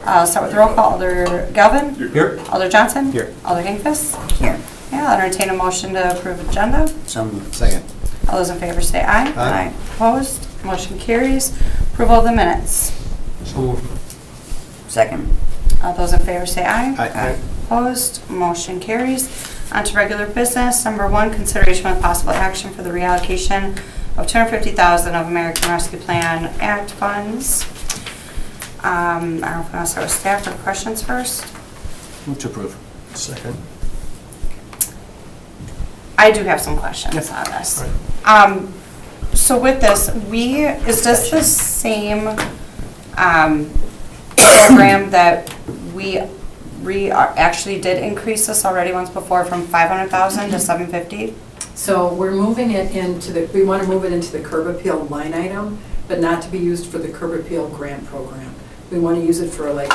Start with the roll call. Alder Galvin? Here. Alder Johnson? Here. Alder Hinkfist? Here. Yeah, I'll entertain a motion to approve agenda. So moved. Second. All those in favor say aye. Aye. Opposed? Motion carries. Approval of the minutes. So moved. Second. All those in favor say aye. Aye. Opposed? Motion carries. On to regular business. Number 1, consideration with possible action for the reallocation of $250,000 of American Rescue Plan Act funds. I don't know if we want to start with staff or questions first. Move to approve. Second. I do have some questions on this. So with this, is this the same program that we actually did increase this already once before from 500,000 to 750? So we're moving it we want to move it into the curb appeal line item, but not to be used for the curb appeal grant program. We want to use it for like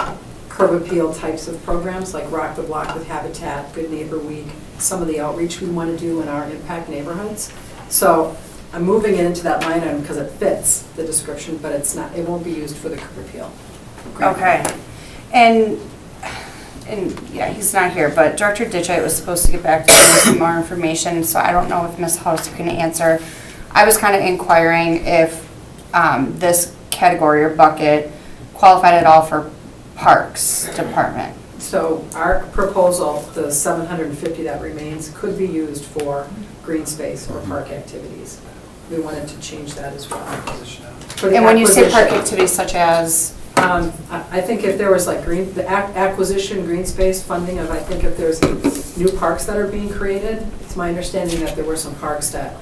curb appeal types of programs, like Rock the Block with Habitat, Good Neighbor Week, some of the outreach we want to do in our impact neighborhoods. So I'm moving it into that line item because it fits the description, but it won't be used for the curb appeal. Okay. And yeah, he's not here, but Director Ditchite was supposed to get back to me with some more information, so I don't know if Ms. House can answer. I was kind of inquiring if this category or bucket qualified at all for Parks Department. So our proposal, the 750 that remains, could be used for green space or park activities. We wanted to change that as well. For the And when you say park acquisition, activities such as? I think if there was like the acquisition, green space funding of, I think if there's new parks that are being created, it's my understanding that there were some parks that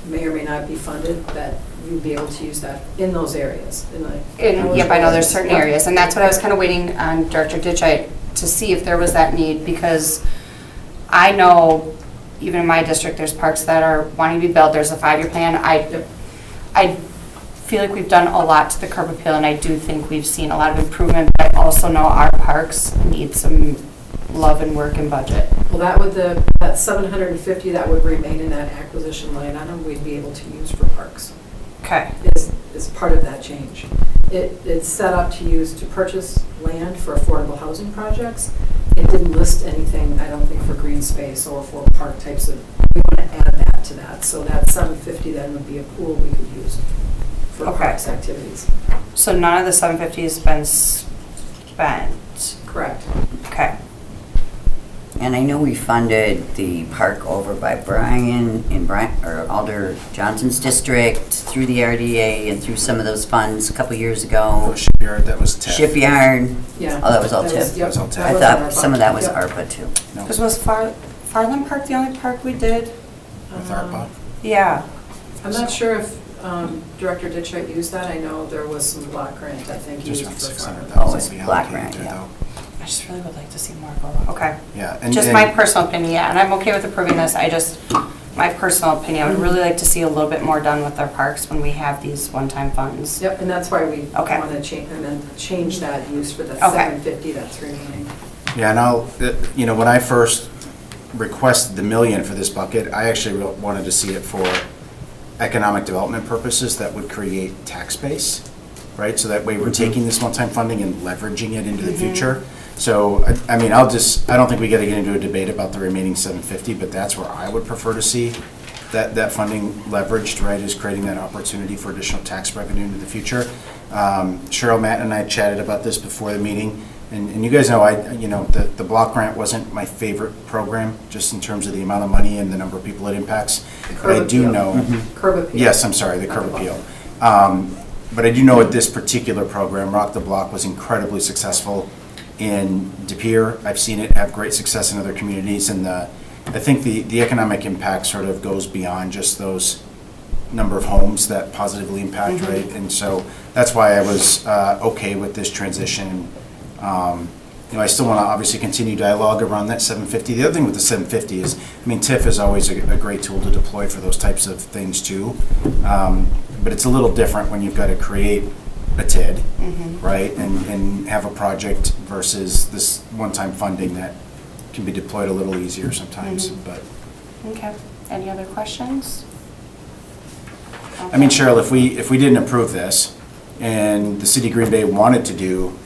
may or may not be funded, that you'd be able to use that in those areas. Yep, I know there's certain areas, and that's what I was kind of waiting on Director Ditchite to see if there was that need, because I know even in my district, there's parks that are wanting to be built, there's a 5-year plan. I feel like we've done a lot to the curb appeal, and I do think we've seen a lot of improvement, but I also know our parks need some love and work and budget. Well, that 750 that would remain in that acquisition line item, we'd be able to use for parks. Okay. Is part of that change. It's set up to purchase land for affordable housing projects. It didn't list anything, I don't think, for green space or for park types of, we want to add that to that. So that 750 then would be a pool we could use for parks activities. So none of the 750 has been spent? Correct. Okay. And I know we funded the park over by Brian or Alder Johnson's district through the RDA and through some of those funds a couple years ago. Shipyard, that was TIF. Shipyard. Yeah. Oh, that was all TIF. Yep, was all TIF. I was thought ARPA. some of that was Yep. ARPA too. No, Because was Farland Park the only park we did? with ARPA. Yeah. I'm not sure if Director Ditchite used that. I know there was some block grant, I think, Just used around for 600,000. Oh, it's we block allocated grant, there, yeah. though. I just really would like to see more go. Okay. Yeah. And Just my personal opinion, yeah, and I'm okay with approving this. My personal opinion, I would really like to see a little bit more done with our parks when we have these one-time funds. Yep, and that's why we Okay. want to change that use for the Okay. 750 that's remaining. Yeah, and when I first requested the $1 million for this bucket, I actually wanted to see it for economic development purposes that would create tax base, right? So that way we're taking this one-time funding and leveraging it into the future. So, I mean, I don't think we got to get into a debate about the remaining 750, but that's where I would prefer to see that funding leveraged, right, is creating that opportunity for additional tax revenue into the future. Cheryl, Matt, and I chatted about this before the meeting, and you guys know, the block grant wasn't my favorite program, just in terms of the amount of money and the number of people it impacts. But I do know. Curb appeal. Yes, I'm sorry, the curb appeal. But I do know with this particular program, Rock the Block was incredibly successful in De Pere. I've seen it have great success in other communities, and I think the economic impact sort of goes beyond just those number of homes that positively impact, right? And so that's why I was okay with this transition. I still want to obviously continue dialogue around that 750. The other thing with the 750 is, TIF is always a great tool to deploy for those types of things too. But it's a little different when you've got to create a TID, right? And have a project versus this one-time funding that can be deployed a little easier sometimes, but. Okay. Any other questions? Cheryl, if we didn't approve this and the city of Green Bay wanted to do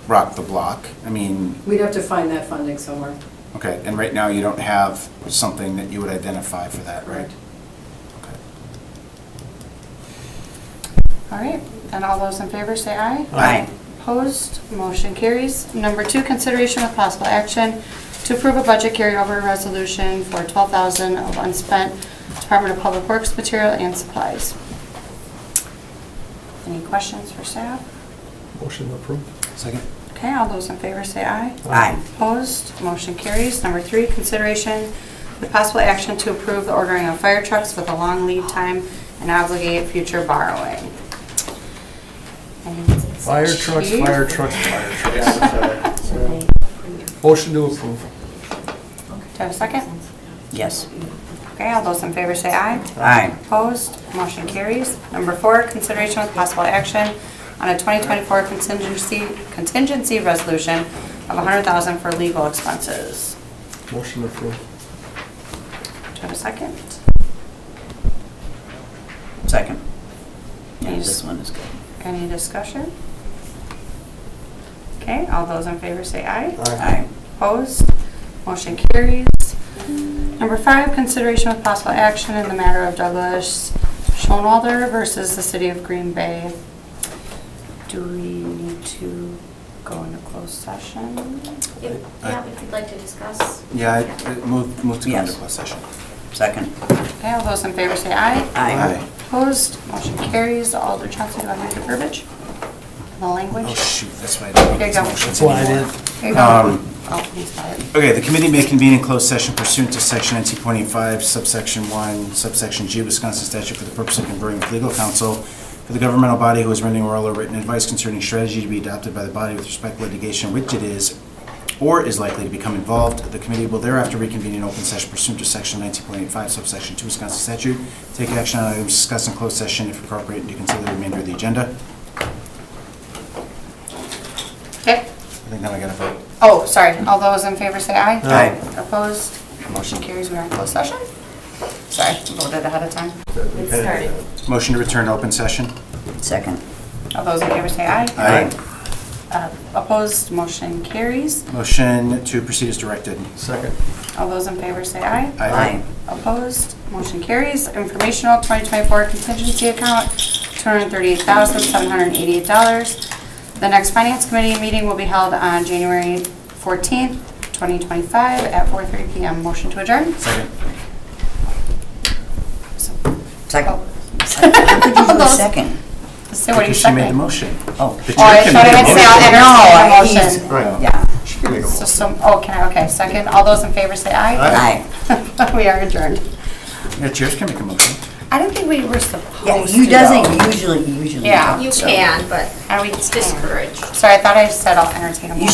Rock the Block? I mean, We'd have to find that funding somewhere. okay, and right now you don't have something that you would identify for that, right? Okay. All right, then all those in favor say aye. Aye. Opposed, motion carries. Number 2, consideration with possible action to approve a budget carryover resolution for $12,000 of unspent Department of Public Works material and supplies. Any questions for staff? Motion approved. Second? Okay, all those in favor say aye. Aye. Opposed, motion carries. Number 3, consideration with possible action to approve the ordering of fire trucks with a long lead time and obligate future borrowing. And it's Fire trucks, Chief. fire trucks, fire trucks. Motion to approve. Do I have a second? Yes. Okay, all those in favor say aye. Aye. Opposed, motion carries. Number 4, consideration with possible action on a 2024 contingency resolution of $100,000 for legal expenses. Motion approved. Do I have a second? Second. Yeah, Yes. this one is good. Any discussion? Okay, all those in favor say aye. Aye. Opposed, motion carries. Number 5, consideration with possible action in the matter of Douglas Schoenwalder versus the City of Green Bay. Do we need to go into closed session? Yeah, if you'd like to discuss. Yeah, I move to go into Yes. closed session. Second. Okay, all those in favor say aye. Aye. Opposed, motion carries. Alder Johnson, do you want me to read the verbiage? The language? Oh, shoot, that's why I didn't Here make you go. these motions That's why I anymore. didn't. Here you go. Oh, he's got it. Okay, the committee may convene in closed session pursuant to section 19.5, subsection 1, subsection G, Wisconsin statute for the purpose of conferring with legal counsel for the governmental body who is rendering oral or written advice concerning strategy to be adopted by the body with respect to litigation which it is or is likely to become involved. The committee will thereafter reconvene in open session pursuant to section 19.85, subsection 2, Wisconsin statute. Take action on items discussed in closed session if appropriate and to consider the remainder of the agenda. Okay. I think now I got to vote. Oh, sorry. All those in favor say aye. Aye. Opposed? Motion carries. We're in closed session. Sorry, voted ahead of time. It started. Motion to return to open session. Second. All those in favor say aye. Aye. Opposed? Motion carries. Motion to proceed as directed. Second. All those in favor say aye. Aye. Opposed? Motion carries. Informational 2024 contingency account, $238,788. The next Finance Committee meeting will be held on January 14th, 2025 at 4:30 PM. Motion to adjourn? Second. Second. Oh. How could you do a Those- second? So what do you Because she made the second? motion. Oh. The Oh, I chair can thought I make meant the say I'll motion. entertain a he's- motion. Yeah. So some, oh, can I, okay, second. All those in favor say aye. Aye. We are adjourned. Yeah, chairs can make a motion. I don't think we were supposed Yeah, to. you doesn't though. usually. Yeah. You so. can, but And we it's discouraged. Sorry, I thought I said I'll entertain a You motion.